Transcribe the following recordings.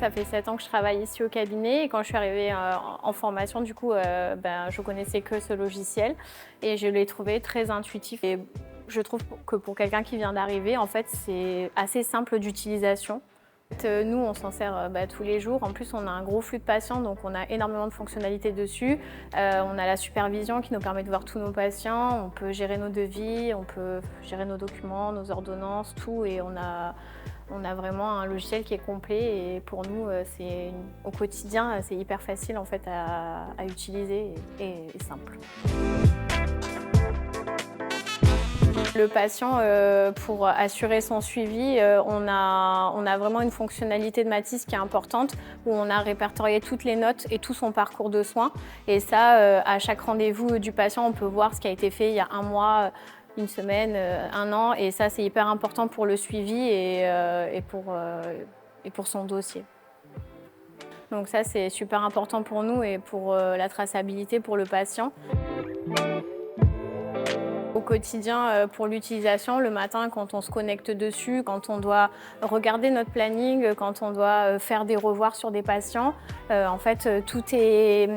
Ça fait 7 ans que je travaille ici au cabinet et quand je suis arrivée en formation, du coup, je connaissais que ce logiciel et je l'ai trouvé très intuitif. Et je trouve que pour quelqu'un qui vient d'arriver, en fait, c'est assez simple d'utilisation. Nous, on s'en sert tous les jours. En plus, on a un gros flux de patients, donc on a énormément de fonctionnalités dessus. On a la supervision qui nous permet de voir tous nos patients. On peut gérer nos devis, on peut gérer nos documents, nos ordonnances, tout. Et on a vraiment un logiciel qui est complet. Et pour nous, au quotidien, c'est hyper facile en fait, à utiliser et simple. Le patient, pour assurer son suivi, on a vraiment une fonctionnalité de Matisse qui est importante, où on a répertorié toutes les notes et tout son parcours de soins. Et ça, à chaque rendez-vous du patient, on peut voir ce qui a été fait il y a un mois, une semaine, un an. Et ça, c'est hyper important pour le suivi et pour son dossier. Donc ça, c'est super important pour nous et pour la traçabilité pour le patient. Au quotidien, pour l'utilisation, le matin, quand on se connecte dessus, quand on doit regarder notre planning, quand on doit faire des revoirs sur des patients, en fait, tout est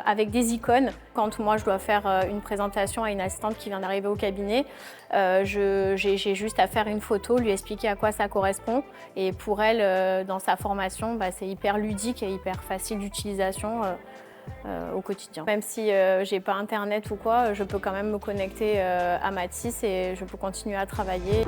avec des icônes. Quand moi, je dois faire une présentation à une assistante qui vient d'arriver au cabinet, j'ai juste à faire une photo, lui expliquer à quoi ça correspond. Et pour elle, dans sa formation, c'est hyper ludique et hyper facile d'utilisation. Au quotidien. Même si j'ai pas internet ou quoi, je peux quand même me connecter à Matisse et je peux continuer à travailler.